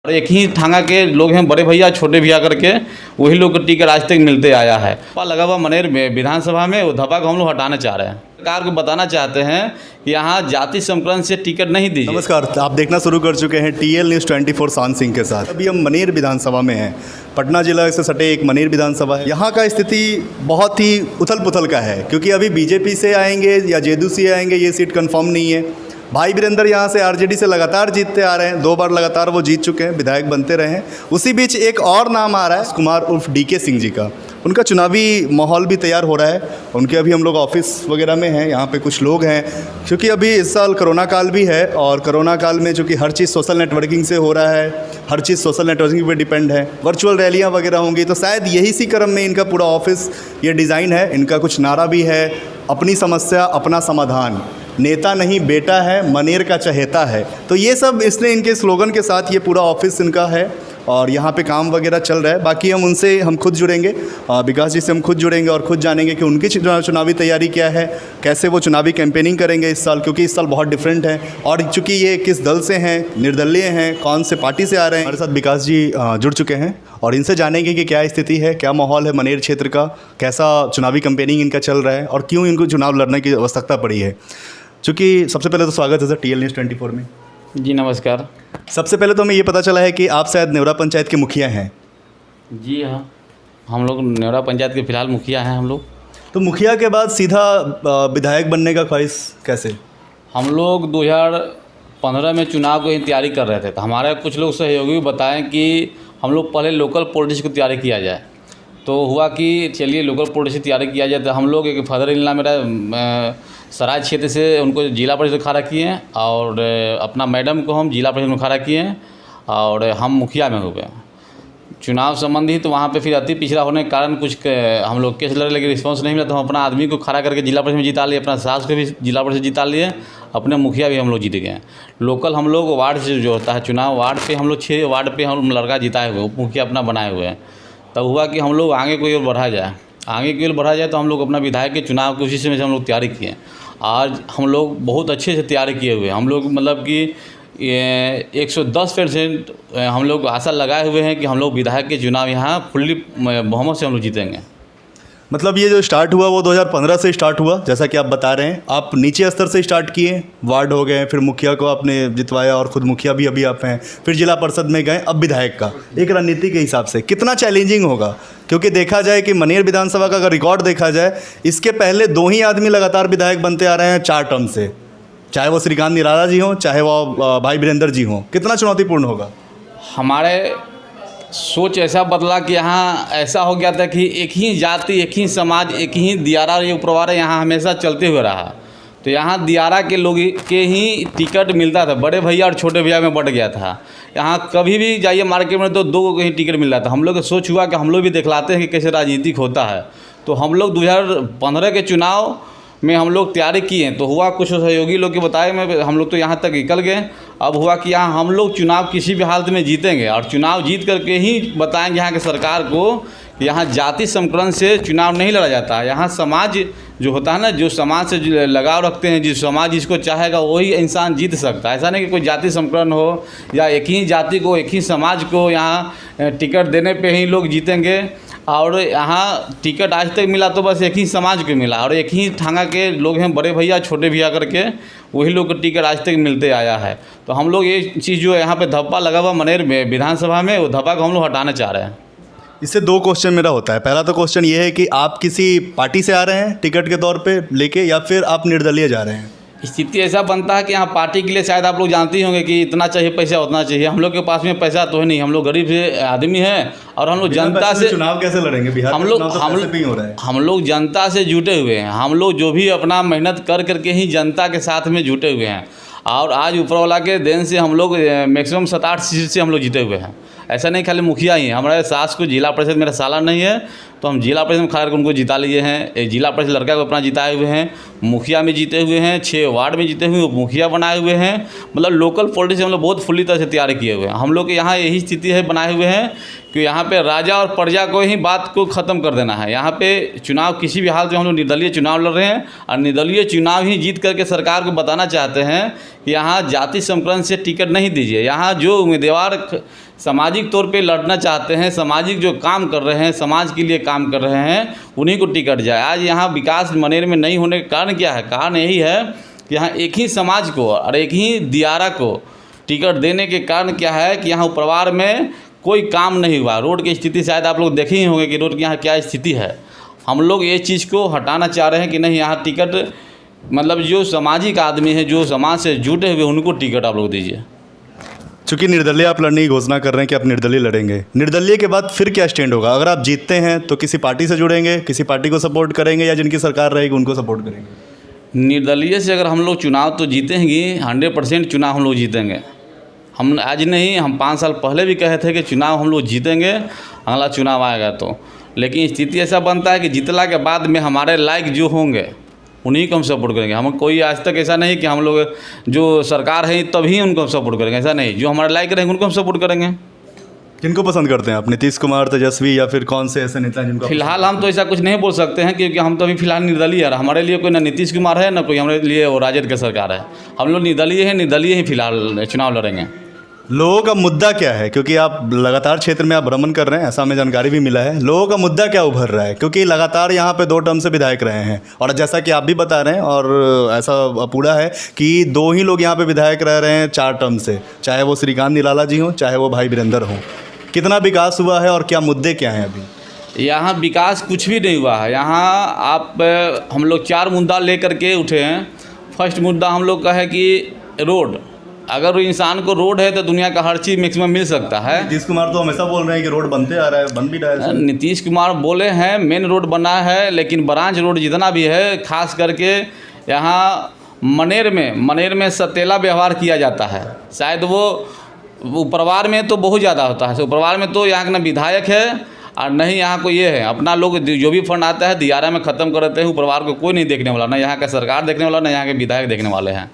और एक ही थाना के लोग हैं, बड़े भैया छोटे भैया करके, वही लोग को टिकट आज तक मिलते आया है। लगा हुआ मनेर में विधानसभा में वो धब्बा को हम लोग हटाना चाह रहे हैं। सरकार को बताना चाहते हैं कि यहाँ जाति समीकरण से टिकट नहीं दी। नमस्कार, आप देखना शुरू कर चुके हैं टीएल न्यूज़ 24 शान सिंह के साथ। अभी हम मनेर विधानसभा में हैं। पटना जिला से सटे एक मनेर विधानसभा है। यहाँ का स्थिति बहुत ही उथल पुथल का है, क्योंकि अभी बीजेपी से आएंगे या जेडीयू से आएंगे ये सीट कंफर्म नहीं है। भाई वीरेंद्र यहाँ से आरजेडी से लगातार जीतते आ रहे हैं, 2 बार लगातार वो जीत चुके हैं, विधायक बनते रहे हैं। उसी बीच एक और नाम आ रहा है कुमार उर्फ डीके सिंह जी का। उनका चुनावी माहौल भी तैयार हो रहा है। उनके अभी हम लोग ऑफिस वगैरह में हैं, यहाँ पे कुछ लोग हैं, क्योंकि अभी इस साल कोरोना काल भी है और कोरोना काल में चूँकि हर चीज़ सोशल नेटवर्किंग से हो रहा है, हर चीज़ सोशल नेटवर्किंग पे डिपेंड है। वर्चुअल रैलियाँ वगैरह होंगी, तो शायद यही सी क्रम में इनका पूरा ऑफिस ये डिज़ाइन है। इनका कुछ नारा भी है, अपनी समस्या अपना समाधान, नेता नहीं बेटा है, मनेर का चहेता है। तो ये सब इसने इनके स्लोगन के साथ ये पूरा ऑफिस इनका है और यहाँ पे काम वगैरह चल रहा है। बाकी हम खुद जुड़ेंगे, विकास जी से हम खुद जुड़ेंगे और खुद जानेंगे कि उनकी चुनावी तैयारी क्या है, कैसे वो चुनावी कैंपेनिंग करेंगे इस साल, क्योंकि इस साल बहुत डिफरेंट है। और चूँकि ये किस दल से हैं, निर्दलीय हैं, कौन से पार्टी से आ रहे हैं। हमारे साथ विकास जी जुड़ चुके हैं और इनसे जानेंगे कि क्या स्थिति है, क्या माहौल है मनेर क्षेत्र का, कैसा चुनावी कैंपेनिंग इनका चल रहा है और क्यों इनको चुनाव लड़ने की आवश्यकता पड़ी है। चूँकि सबसे पहले तो स्वागत है सर टीएल न्यूज़ 24 में। जी नमस्कार। सबसे पहले तो हमें ये पता चला है कि आप शायद नेवरा पंचायत के मुखिया हैं। जी हाँ, हम लोग नेवरा पंचायत के फिलहाल मुखिया हैं हम लोग। तो मुखिया के बाद सीधा विधायक बनने का ख्वाहिश कैसे? हम लोग 2015 में चुनाव की तैयारी कर रहे थे, तो हमारे कुछ लोग सहयोगी बताएं कि हम लोग पहले लोकल पॉलिटिक्स की तैयारी किया जाए। तो हुआ कि चलिए लोकल पॉलिटिक्स की तैयारी किया जाए। तो हम लोग एक फादर इन लॉ मेरा सराय क्षेत्र से उनको जिला परिषद में खड़ा किए हैं और अपना मैडम को हम जिला परिषद में खड़ा किए हैं और हम मुखिया में हुए चुनाव संबंधी। तो वहाँ पे फिर अति पिछड़ा होने के कारण कुछ हम लोग केस लड़े, लेकिन रिस्पांस नहीं मिला। तो हम अपना आदमी को खड़ा करके जिला परिषद में जिता लिए, अपना सास को भी जिला परिषद जिता लिए, अपने मुखिया भी हम लोग जीत गए। लोकल हम लोग वार्ड से जो होता है चुनाव, वार्ड पे हम लोग 6 वार्ड पे हम लड़का जिताए हुए, उप मुखिया अपना बनाए हुए हैं। तब हुआ कि हम लोग आगे कोई और बढ़ा जाए, तो हम लोग अपना विधायक के चुनाव की उसी से हम लोग तैयारी किए। आज हम लोग बहुत अच्छे से तैयारी किए हुए हैं। हम लोग मतलब कि 110% हम लोग आशा लगाए हुए हैं कि हम लोग विधायक के चुनाव यहाँ फुल्ली बहुमत से हम लोग जीतेंगे। मतलब ये जो स्टार्ट हुआ वो 2015 से स्टार्ट हुआ, जैसा कि आप बता रहे हैं। आप नीचे स्तर से स्टार्ट किए, वार्ड हो गए, फिर मुखिया को आपने जितवाया और ख़ुद मुखिया भी अभी आप हैं, फिर जिला परिषद में गए, अब विधायक का। एक रणनीति के हिसाब से कितना चैलेंजिंग होगा? क्योंकि देखा जाए कि मनेर विधानसभा का अगर रिकॉर्ड देखा जाए, इसके पहले 2 ही आदमी लगातार विधायक बनते आ रहे हैं 4 टर्म से, चाहे वो श्रीकांत निराला जी हों, चाहे वो भाई वीरेंद्र जी हों। कितना चुनौतीपूर्ण होगा? हमारे सोच ऐसा बदला कि यहाँ ऐसा हो गया था कि एक ही जाति, एक ही समाज, एक ही दियारा, ये उपरवार यहाँ हमेशा चलते हुए रहा। तो यहाँ दियारा के लोग के ही टिकट मिलता था, बड़े भैया और छोटे भैया में बट गया था। यहाँ कभी भी जाइए मार्केट में तो 2 को कहीं टिकट मिल रहा था। हम लोग का सोच हुआ कि हम लोग भी दिखलाते हैं कि कैसे राजनीतिक होता है। तो हम लोग 2015 के चुनाव में हम लोग तैयारी किए। तो हुआ कुछ सहयोगी लोग के बताए में हम लोग तो यहाँ तक निकल गए। अब हुआ कि यहाँ हम लोग चुनाव किसी भी हालत में जीतेंगे और चुनाव जीत करके ही बताएंगे यहाँ के सरकार को कि यहाँ जाति समीकरण से चुनाव नहीं लड़ा जाता है। यहाँ समाज जो होता है ना, जो समाज से लगाव रखते हैं, जिस समाज जिसको चाहेगा वही इंसान जीत सकता है। ऐसा नहीं कि कोई जाति समीकरण हो या एक ही जाति को, एक ही समाज को यहाँ टिकट देने पे ही लोग जीतेंगे। और यहाँ टिकट आज तक मिला तो बस एक ही समाज को मिला और एक ही थाना के लोग हैं, बड़े भैया छोटे भैया करके, वही लोग को टिकट आज तक मिलते आया है। तो हम लोग ये चीज़ जो है यहाँ पे धब्बा लगा हुआ मनेर में विधानसभा में, वो धब्बा को हम लोग हटाना चाह रहे हैं। इससे 2 क्वेश्चन मेरा होता है। पहला तो क्वेश्चन ये है कि आप किसी पार्टी से आ रहे हैं टिकट के तौर पे लेके, या फिर आप निर्दलीय जा रहे हैं? स्थिति ऐसा बनता है कि यहाँ पार्टी के लिए शायद आप लोग जानते ही होंगे कि इतना चाहिए पैसा उतना चाहिए। हम लोग के पास में पैसा तो है नहीं, हम लोग गरीब से आदमी हैं और हम लोग जनता से चुनाव कैसे लड़ेंगे? बिहार हम लोग जनता से जुटे हुए हैं। हम लोग जो भी अपना मेहनत कर करके ही जनता के साथ में जुटे हुए हैं और आज ऊपर वाला के देन से हम लोग मैक्सिमम 7-8 सीट से हम लोग जीते हुए हैं। ऐसा नहीं खाली मुखिया ही है, हमारे सास को जिला परिषद मेरा साला नहीं है तो हम जिला परिषद में खड़ा करके उनको जिता लिए हैं। एक जिला परिषद लड़का को अपना जिताए हुए हैं, मुखिया में जीते हुए हैं, 6 वार्ड में जीते हुए मुखिया बनाए हुए हैं। मतलब लोकल पॉलिटिक्स हम लोग बहुत फुल्ली तरह से तैयारी किए हुए हैं। हम लोग के यहाँ यही स्थिति है बनाए हुए हैं कि यहाँ पे राजा और प्रजा को ही बात को ख़त्म कर देना है। यहाँ पे चुनाव किसी भी हाल में हम लोग निर्दलीय चुनाव लड़ रहे हैं और निर्दलीय चुनाव ही जीत करके सरकार को बताना चाहते हैं कि यहाँ जाति समीकरण से टिकट नहीं दीजिए। यहाँ जो उम्मीदवार सामाजिक तौर पे लड़ना चाहते हैं, सामाजिक जो काम कर रहे हैं, समाज के लिए काम कर रहे हैं, उन्हीं को टिकट जाए। आज यहाँ विकास मनेर में नहीं होने का कारण क्या है? कारण यही है कि यहाँ एक ही समाज को और एक ही दियारा को टिकट देने के कारण क्या है कि यहाँ उपरवार में कोई काम नहीं हुआ। रोड की स्थिति शायद आप लोग देखे ही होंगे कि रोड की यहाँ क्या स्थिति है। हम लोग ये चीज़ को हटाना चाह रहे हैं कि नहीं, यहाँ टिकट मतलब जो सामाजिक आदमी है, जो समाज से जुटे हुए, उनको टिकट आप लोग दीजिए। चूँकि निर्दलीय आप लड़ने की घोषणा कर रहे हैं कि आप निर्दलीय लड़ेंगे, निर्दलीय के बाद फिर क्या स्टैंड होगा? अगर आप जीतते हैं तो किसी पार्टी से जुड़ेंगे, किसी पार्टी को सपोर्ट करेंगे, या जिनकी सरकार रहेगी उनको सपोर्ट करेंगे? निर्दलीय से अगर हम लोग चुनाव तो जीतेंगे, 100% चुनाव हम लोग जीतेंगे। हम आज नहीं, हम 5 साल पहले भी कहे थे कि चुनाव हम लोग जीतेंगे, अगला चुनाव आएगा तो। लेकिन स्थिति ऐसा बनता है कि जीतला के बाद में हमारे लायक जो होंगे उन्हीं को हम सपोर्ट करेंगे। हम कोई आज तक ऐसा नहीं कि हम लोग जो सरकार है तभी उनको हम सपोर्ट करेंगे, ऐसा नहीं। जो हमारे लायक रहेंगे उनको हम सपोर्ट करेंगे। किनको पसंद करते हैं आप? नीतीश कुमार, तेजस्वी, या फिर कौन से ऐसे नेता हैं जिनको? फिलहाल हम तो ऐसा कुछ नहीं बोल सकते हैं क्योंकि हम तो अभी फिलहाल निर्दलीय है। हमारे लिए कोई ना नीतीश कुमार है, ना कोई हमारे लिए वो राजद की सरकार है। हम लोग निर्दलीय हैं, निर्दलीय ही फिलहाल चुनाव लड़ेंगे। लोगों का मुद्दा क्या है? क्योंकि आप लगातार क्षेत्र में आप भ्रमण कर रहे हैं, ऐसा हमें जानकारी भी मिला है। लोगों का मुद्दा क्या उभर रहा है? क्योंकि लगातार यहाँ पे 2 टर्म से विधायक रहे हैं, और जैसा कि आप भी बता रहे हैं, और ऐसा अपूड़ा है कि 2 ही लोग यहाँ पे विधायक रह रहे हैं 4 टर्म से, चाहे वो श्रीकांत निराला जी हों, चाहे वो भाई वीरेंद्र हों। कितना विकास हुआ है और क्या मुद्दे क्या हैं अभी? यहाँ विकास कुछ भी नहीं हुआ है। यहाँ हम लोग 4 मुद्दा लेकर के उठे हैं। फर्स्ट मुद्दा हम लोग का है कि रोड। अगर इंसान को रोड है तो दुनिया का हर चीज़ मैक्सिमम मिल सकता है। नीतीश कुमार तो हमेशा बोल रहे हैं कि रोड बनते आ रहा है, बन भी रहा है। नीतीश कुमार बोले हैं मेन रोड बना है, लेकिन ब्रांच रोड जितना भी है, खास करके यहाँ मनेर में सतेला व्यवहार किया जाता है। शायद वो उपरवार में तो बहुत ज़्यादा होता है। उपरवार में तो यहाँ का ना विधायक है और नहीं यहाँ को ये है, अपना लोग जो भी फंड आता है दियारा में ख़त्म कर देते हैं। उपरवार को कोई नहीं देखने वाला, ना यहाँ का सरकार देखने वाला, ना यहाँ के विधायक देखने वाले हैं।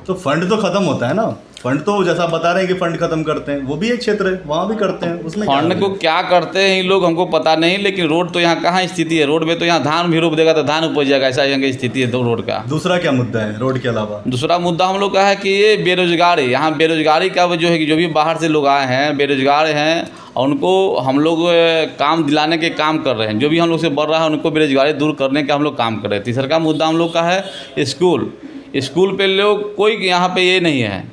तो फंड तो खत्म होता है ना? फंड तो जैसा आप बता रहे हैं कि फंड खत्म करते हैं, वो भी एक क्षेत्र है, वहाँ भी करते हैं। उसमें फंड को क्या करते हैं ये लोग हमको पता नहीं, लेकिन रोड तो यहाँ कहाँ स्थिति है? रोड में तो यहाँ धान भी रोप देगा तो धान उपज जाएगा, ऐसा यहाँ की स्थिति है तो रोड का। दूसरा क्या मुद्दा है रोड के अलावा? दूसरा मुद्दा हम लोग का है कि ये बेरोजगारी। यहाँ बेरोजगारी का जो है कि जो भी बाहर से लोग आए हैं बेरोजगार हैं, और उनको हम लोग काम दिलाने के काम कर रहे हैं। जो भी हम लोग से बढ़ रहा है उनको बेरोजगारी दूर करने का हम लोग काम कर रहे हैं। तीसरा मुद्दा हम लोग का है स्कूल पे लोग कोई यहाँ पे ये नहीं है।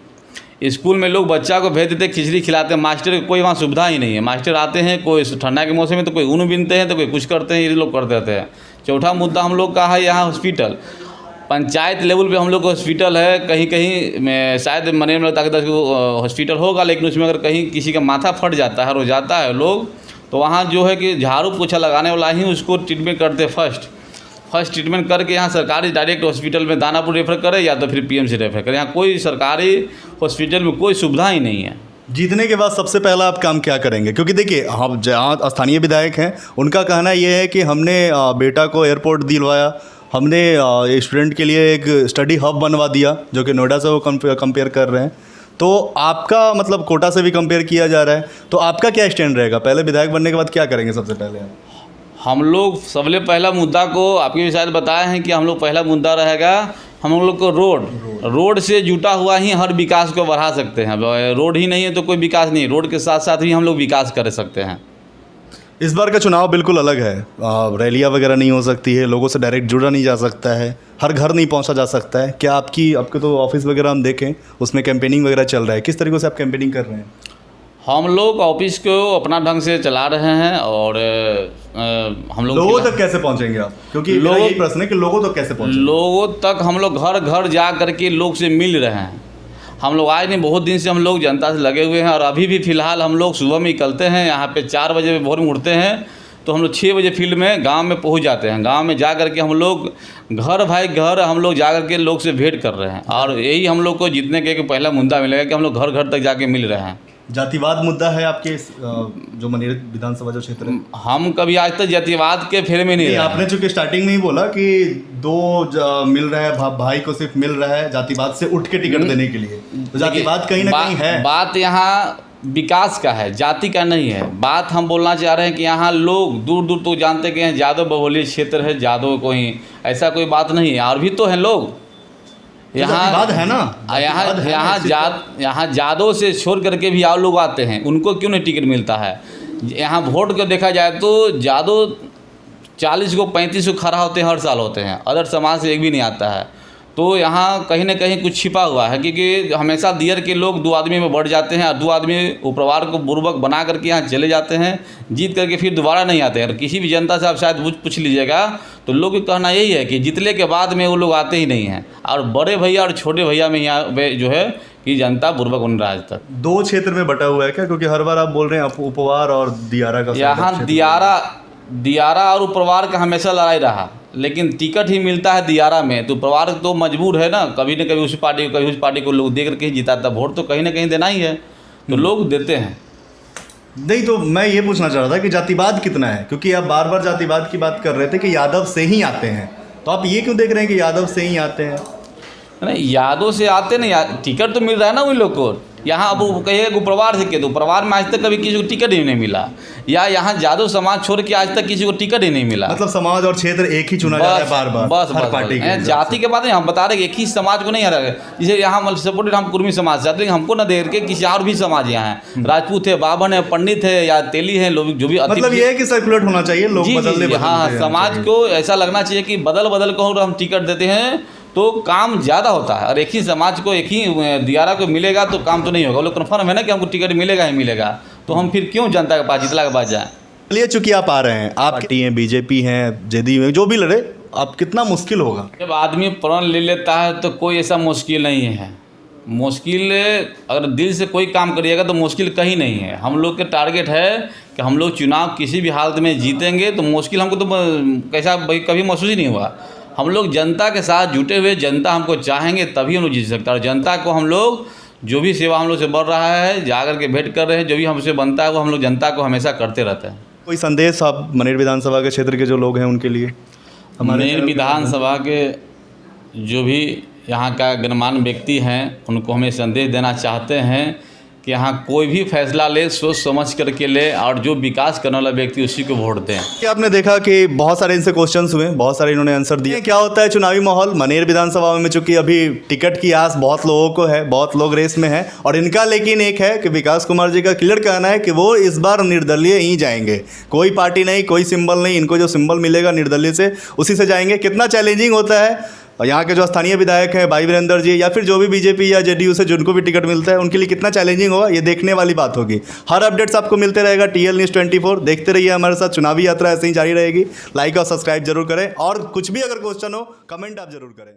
स्कूल में लोग बच्चा को भेज देते, खिचड़ी खिलाते हैं, मास्टर की कोई वहाँ सुविधा ही नहीं है। मास्टर आते हैं, कोई ठंडा के मौसम में तो कोई ऊन बीनते हैं, तो कोई कुछ करते हैं, ये लोग कर देते हैं। चौथा मुद्दा हम लोग का है यहाँ हॉस्पिटल। पंचायत लेवल पे हम लोग का हॉस्पिटल है, कहीं कहीं में शायद मनेर में लगता है 10 हॉस्पिटल होगा, लेकिन उसमें अगर कहीं किसी का माथा फट जाता है, रो जाता है लोग, तो वहाँ जो है कि झाड़ू पोछा लगाने वाला ही उसको ट्रीटमेंट करते हैं। फर्स्ट ट्रीटमेंट करके यहाँ सरकारी डायरेक्ट हॉस्पिटल में दानापुर रेफर करे या तो फिर पीएमसी रेफर करे। यहाँ कोई सरकारी हॉस्पिटल में कोई सुविधा ही नहीं है। जीतने के बाद सबसे पहला आप काम क्या करेंगे? क्योंकि देखिए, हम जहाँ स्थानीय विधायक हैं उनका कहना ये है कि हमने बेटा को एयरपोर्ट दिलवाया, हमने स्टूडेंट के लिए एक स्टडी हब बनवा दिया, जो कि नोएडा से वो कंपेयर कर रहे हैं। तो आपका मतलब कोटा से भी कंपेयर किया जा रहा है, तो आपका क्या स्टैंड रहेगा? पहले विधायक बनने के बाद क्या करेंगे सबसे पहले? हम लोग सबसे पहला मुद्दा को आपके भी शायद बताए हैं कि हम लोग पहला मुद्दा रहेगा हम लोग को रोड से जुटा हुआ ही हर विकास को बढ़ा सकते हैं। रोड ही नहीं है तो कोई विकास नहीं, रोड के साथ साथ भी हम लोग विकास कर सकते हैं। इस बार का चुनाव बिल्कुल अलग है। रैलियाँ वगैरह नहीं हो सकती है, लोगों से डायरेक्ट जुड़ा नहीं जा सकता है, हर घर नहीं पहुंचा जा सकता है। क्या आपके तो ऑफिस वगैरह हम देखें उसमें कैंपेनिंग वगैरह चल रहा है, किस तरीके से आप कैंपेनिंग कर रहे हैं? हम लोग ऑफिस को अपना ढंग से चला रहे हैं और हम लोग लोगों तक कैसे पहुंचेंगे आप? क्योंकि यही प्रश्न है कि लोगों तक कैसे पहुंचेंगे? लोगों तक हम लोग घर घर जा करके लोग से मिल रहे हैं। हम लोग आज नहीं बहुत दिन से हम लोग जनता से लगे हुए हैं, और अभी भी फ़िलहाल हम लोग सुबह में निकलते हैं, यहाँ पे 4 बजे भोर में उठते हैं, तो हम लोग 6 बजे फील्ड में गांव में पहुँच जाते हैं। गांव में जा करके हम लोग घर हम लोग जा करके लोग से भेंट कर रहे हैं, और यही हम लोग को जीतने के पहला मुद्दा मिलेगा कि हम लोग घर घर तक जाके मिल रहे हैं। जातिवाद मुद्दा है आपके जो मनेर विधानसभा जो क्षेत्र है? हम कभी आज तक जातिवाद के फेरे में नहीं रहे। आपने चूंकि स्टार्टिंग में ही बोला कि 2 मिल रहा है, भाई को सिर्फ मिल रहा है जातिवाद से उठ के टिकट देने के लिए, तो जातिवाद कहीं ना कहीं है। बात यहाँ विकास का है, जाति का नहीं है। बात हम बोलना चाह रहे हैं कि यहाँ लोग दूर दूर तो जानते कि हैं यादव बहुल्य क्षेत्र है, यादव कोई ऐसा कोई बात नहीं है। और भी तो हैं लोग जातिवाद है ना, यहाँ यादव से छोड़ करके भी और लोग आते हैं, उनको क्यों नहीं टिकट मिलता है। यहाँ वोट को देखा जाए तो यादव 40 को 35 को खड़ा होते हैं, हर साल होते हैं, अदर समाज से एक भी नहीं आता है। तो यहाँ कहीं ना कहीं कुछ छिपा हुआ है, क्योंकि हमेशा दियर के लोग 2 आदमी में बढ़ जाते हैं और 2 आदमी उपरवार को बुर्बक बना करके यहाँ चले जाते हैं, जीत करके फिर दोबारा नहीं आते हैं। और किसी भी जनता से आप शायद पूछ लीजिएगा तो लोग का कहना यही है कि जीतने के बाद में वो लोग आते ही नहीं हैं। और बड़े भैया और छोटे भैया में यहाँ जो है कि जनता बुर्बक बन रहा है आज तक। 2 क्षेत्र में बटा हुआ है क्या? क्योंकि हर बार आप बोल रहे हैं उपवार और दियारा का। यहाँ दियारा और उपरवार का हमेशा लड़ाई रहा, लेकिन टिकट ही मिलता है दियारा में, तो उपरवार तो मजबूर है ना, कभी न कभी उस पार्टी को कभी उस पार्टी को लोग दे करके ही जिताता। वोट तो कहीं ना कहीं देना ही है, तो लोग देते हैं। नहीं, तो मैं ये पूछना चाह रहा था कि जातिवाद कितना है, क्योंकि आप बार बार जातिवाद की बात कर रहे थे कि यादव से ही आते हैं, तो आप ये क्यों देख रहे हैं कि यादव से ही आते हैं? नहीं, यादव से आते नहीं, टिकट तो मिल रहा है ना उन लोग को। यहाँ अब कहिए उपरवार से के तो उपरवार में आज तक कभी किसी को टिकट ही नहीं मिला, या यहाँ यादव समाज छोड़ के आज तक किसी को टिकट ही नहीं मिला। मतलब समाज और क्षेत्र एक ही चुना जा रहा है बार बार, बस हर पार्टी के जाति के बात नहीं, हम बता रहे हैं एक ही समाज को नहीं हरा है। जैसे यहाँ सपोर्टेड हम कुर्मी समाज से, लेकिन हमको न देख के किसी और भी समाज यहाँ है, राजपूत है, बाभन है, पंडित है या तेली है, लोग जो भी। मतलब ये है कि सर्कुलेट होना चाहिए, लोग बदलने। हाँ, समाज को ऐसा लगना चाहिए कि बदल बदल को हम टिकट देते हैं तो काम ज़्यादा होता है। और एक ही समाज को एक ही दियारा को मिलेगा तो काम तो नहीं होगा। वो लोग कन्फर्म है ना कि हमको टिकट मिलेगा ही मिलेगा, तो हम फिर क्यों जनता के पास जितला के पास जाएँ। चलिए, चूंकि आप आ रहे हैं, आप पार्टी हैं, बीजेपी हैं, जेडीयू में, जो भी लड़े, आप कितना मुश्किल होगा? जब आदमी प्रण ले लेता है तो कोई ऐसा मुश्किल नहीं है। मुश्किल अगर दिल से कोई काम करिएगा तो मुश्किल कहीं नहीं है। हम लोग के टारगेट है कि हम लोग चुनाव किसी भी हालत में जीतेंगे, तो मुश्किल हमको तो कैसा भाई कभी महसूस ही नहीं हुआ। हम लोग जनता के साथ जुटे हुए, जनता हमको चाहेंगे तभी हम लोग जीत सकते हैं। और जनता को हम लोग जो भी सेवा हम लोग से बढ़ रहा है, जाकर के भेंट कर रहे हैं, जो भी हमसे बनता है वो हम लोग जनता को हमेशा करते रहते हैं। कोई संदेश आप मनेर विधानसभा के क्षेत्र के जो लोग हैं उनके लिए? मनेर विधानसभा के जो भी यहाँ का गणमान्य व्यक्ति हैं उनको हमें संदेश देना चाहते हैं कि यहाँ कोई भी फैसला ले सोच समझ करके ले, और जो विकास करने वाला व्यक्ति उसी को वोट दें। कि आपने देखा कि बहुत सारे इनसे क्वेश्चंस हुए, बहुत सारे इन्होंने आंसर दिए। क्या होता है चुनावी माहौल मनेर विधानसभा में, चूंकि अभी टिकट की आस बहुत लोगों को है, बहुत लोग रेस में हैं, और इनका लेकिन एक है कि विकास कुमार जी का क्लियर कहना है कि वो इस बार निर्दलीय ही जाएंगे, कोई पार्टी नहीं, कोई सिंबल नहीं, इनको जो सिंबल मिलेगा निर्दलीय से उसी से जाएंगे। कितना चैलेंजिंग होता है, और यहाँ के जो स्थानीय विधायक हैं भाई वीरेंद्र जी, या फिर जो भी बीजेपी या जेडीयू से जिनको भी टिकट मिलता है उनके लिए कितना चैलेंजिंग होगा, ये देखने वाली बात होगी। हर अपडेट्स आपको मिलते रहेगा TL News 24। देखते रहिए हमारे साथ, चुनावी यात्रा ऐसे ही जारी रहेगी। लाइक और सब्सक्राइब जरूर करें, और कुछ भी अगर क्वेश्चन हो कमेंट आप जरूर करें।